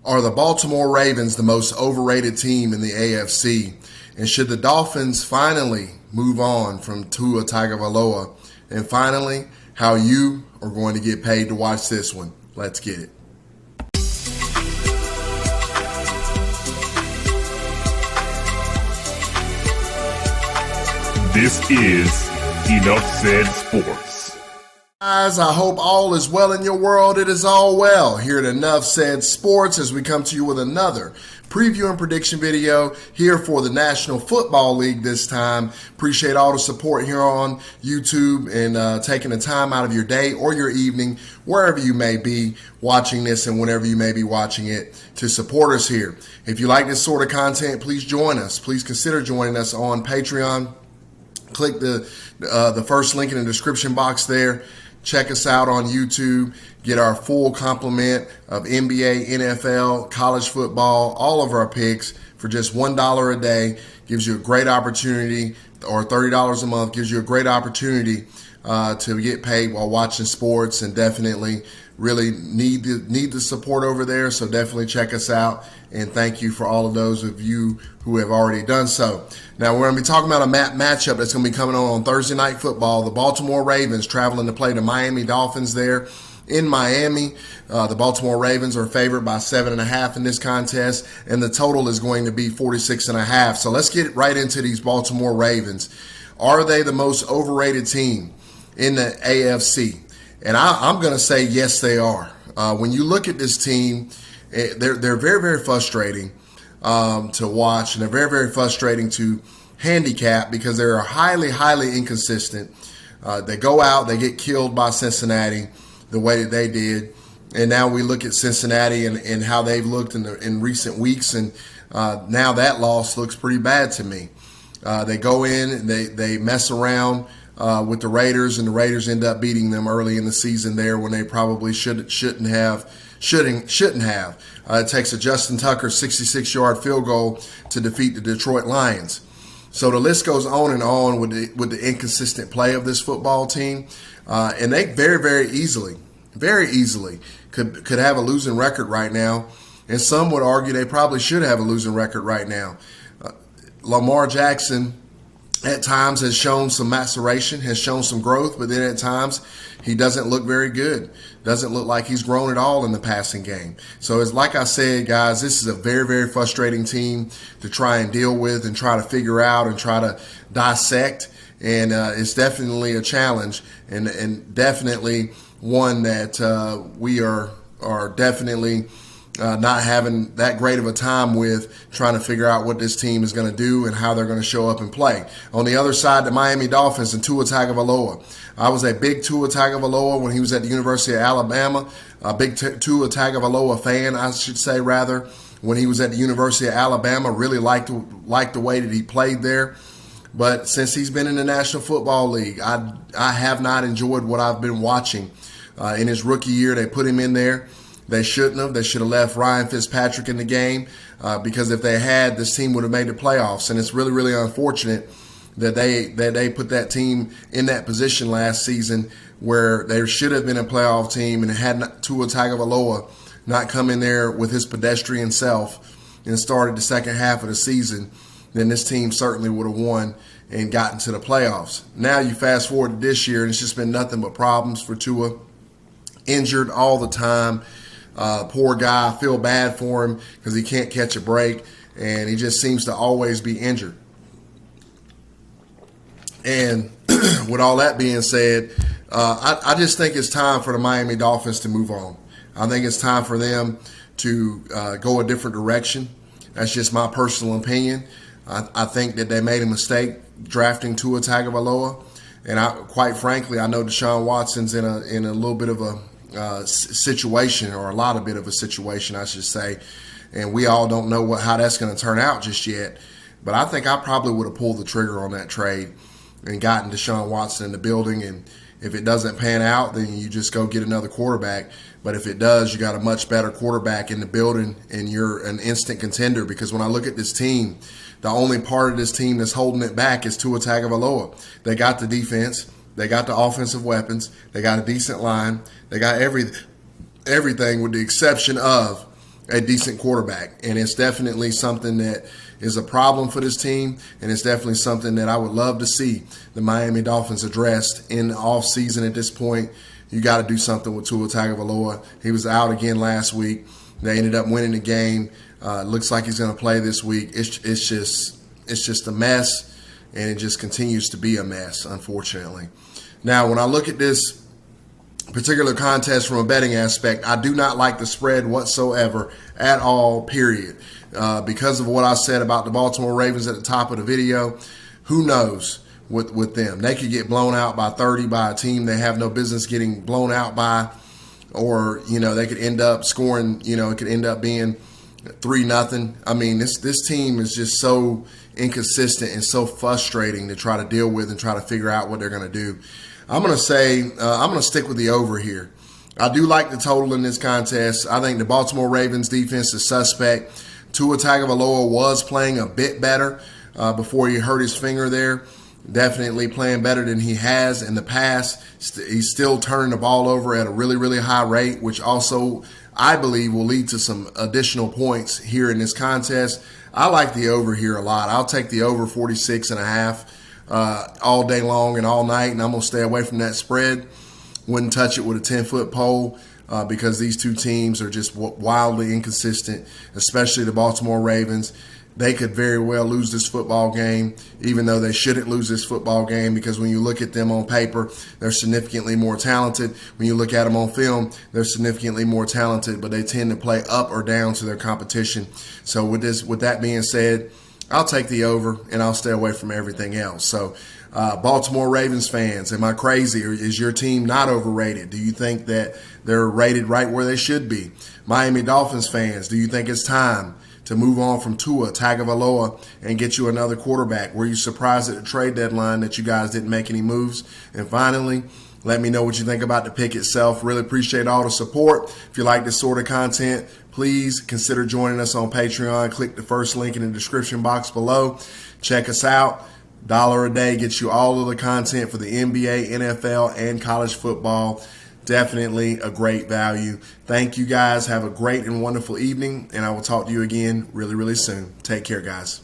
Are the Baltimore Ravens the most overrated team in the AFC? And should the Dolphins finally move on from Tua Tagovailoa? And finally, how you are going to get paid to watch this one. Let's get it. This is Enough Said Sports. Guys, I hope all is well in your world. It is all well here at Enough Said Sports as we come to you with another preview and prediction video here for the National Football League this time. Appreciate all the support here on YouTube and taking the time out of your day or your evening, wherever you may be watching this and whenever you may be watching it, to support us here. If you like this sort of content, please join us. Please consider joining us on Patreon. Click the first link in the description box there. Check us out on YouTube. Get our full complement of NBA, NFL, college football, all of our picks for just $1 a day. Gives you a great opportunity, or $30 a month gives you a great opportunity to get paid while watching sports, and definitely really need the support over there. So definitely check us out, and thank you for all of those of you who have already done so. Now we're going to be talking about a matchup that's going to be coming on Thursday Night Football. The Baltimore Ravens traveling to play the Miami Dolphins there in Miami. The Baltimore Ravens are favored by 7.5 in this contest, and the total is going to be 46.5. So let's get right into these Baltimore Ravens. Are they the most overrated team in the AFC? And I'm going to say yes, they are. When you look at this team, they're very, very frustrating to watch, and they're very, very frustrating to handicap because they're highly, highly inconsistent. They go out, they get killed by Cincinnati the way that they did, and now we look at Cincinnati and how they've looked in recent weeks, and now that loss looks pretty bad to me. They go in and they mess around with the Raiders, and the Raiders end up beating them early in the season there when they probably shouldn't have. It takes a Justin Tucker 66-yard field goal to defeat the Detroit Lions. So the list goes on and on with the inconsistent play of this football team, and they very, very easily could have a losing record right now. And some would argue they probably should have a losing record right now. Lamar Jackson at times has shown some maturation, has shown some growth, but then at times he doesn't look very good. Doesn't look like he's grown at all in the passing game. So it's like I said, guys, this is a very, very frustrating team to try and deal with and try to figure out and try to dissect. And it's definitely a challenge, and definitely one that we are definitely not having that great of a time with, trying to figure out what this team is going to do and how they're going to show up and play. On the other side, the Miami Dolphins and Tua Tagovailoa. I was a big Tua Tagovailoa when he was at the University of Alabama, a big Tua Tagovailoa fan, I should say, rather, when he was at the University of Alabama. Really liked the way that he played there. But since he's been in the National Football League, I have not enjoyed what I've been watching. In his rookie year, they put him in there. They shouldn't have. They should have left Ryan Fitzpatrick in the game because if they had, this team would have made the playoffs. And it's really, really unfortunate that they put that team in that position last season where they should have been a playoff team, and had Tua Tagovailoa not come in there with his pedestrian self and started the second half of the season, then this team certainly would have won and gotten to the playoffs. Now you fast forward to this year, and it's just been nothing but problems for Tua. Injured all the time. Poor guy. I feel bad for him because he can't catch a break, and he just seems to always be injured. And with all that being said, I just think it's time for the Miami Dolphins to move on. I think it's time for them to go a different direction. That's just my personal opinion. I think that they made a mistake drafting Tua Tagovailoa, and quite frankly, I know Deshaun Watson's in a little bit of a situation, or a lot of bit of a situation, I should say, and we all don't know how that's going to turn out just yet. But I think I probably would have pulled the trigger on that trade and gotten Deshaun Watson in the building. And if it doesn't pan out, then you just go get another quarterback. But if it does, you got a much better quarterback in the building, and you're an instant contender. Because when I look at this team, the only part of this team that's holding it back is Tua Tagovailoa. They got the defense. They got the offensive weapons. They got a decent line. They got everything with the exception of a decent quarterback. And it's definitely something that is a problem for this team, and it's definitely something that I would love to see the Miami Dolphins addressed in the offseason at this point. You got to do something with Tua Tagovailoa. He was out again last week. They ended up winning the game. Looks like he's going to play this week. It's just a mess, and it just continues to be a mess, unfortunately. Now, when I look at this particular contest from a betting aspect, I do not like the spread whatsoever at all, period. Because of what I said about the Baltimore Ravens at the top of the video, who knows with them. They could get blown out by 30 by a team they have no business getting blown out by, or, they could end up scoring, it could end up being 3-0. I mean, this team is just so inconsistent and so frustrating to try to deal with and try to figure out what they're going to do. I'm going to say I'm going to stick with the over here. I do like the total in this contest. I think the Baltimore Ravens defense is suspect. Tua Tagovailoa was playing a bit better before he hurt his finger there. Definitely playing better than he has in the past. He's still turning the ball over at a really, really high rate, which also I believe will lead to some additional points here in this contest. I like the over here a lot. I'll take the over 46.5 all day long and all night, and I'm going to stay away from that spread. Wouldn't touch it with a 10-foot pole because these two teams are just wildly inconsistent, especially the Baltimore Ravens. They could very well lose this football game, even though they shouldn't lose this football game, because when you look at them on paper, they're significantly more talented. When you look at them on film, they're significantly more talented, but they tend to play up or down to their competition. So with that being said, I'll take the over, and I'll stay away from everything else. So Baltimore Ravens fans, am I crazy, or is your team not overrated? Do you think that they're rated right where they should be? Miami Dolphins fans, do you think it's time to move on from Tua Tagovailoa and get you another quarterback? Were you surprised at the trade deadline that you guys didn't make any moves? And finally, let me know what you think about the pick itself. Really appreciate all the support. If you like this sort of content, please consider joining us on Patreon. Click the first link in the description box below. Check us out. $1 a day gets you all of the content for the NBA, NFL, and college football. Definitely a great value. Thank you guys. Have a great and wonderful evening, and I will talk to you again really, really soon. Take care, guys.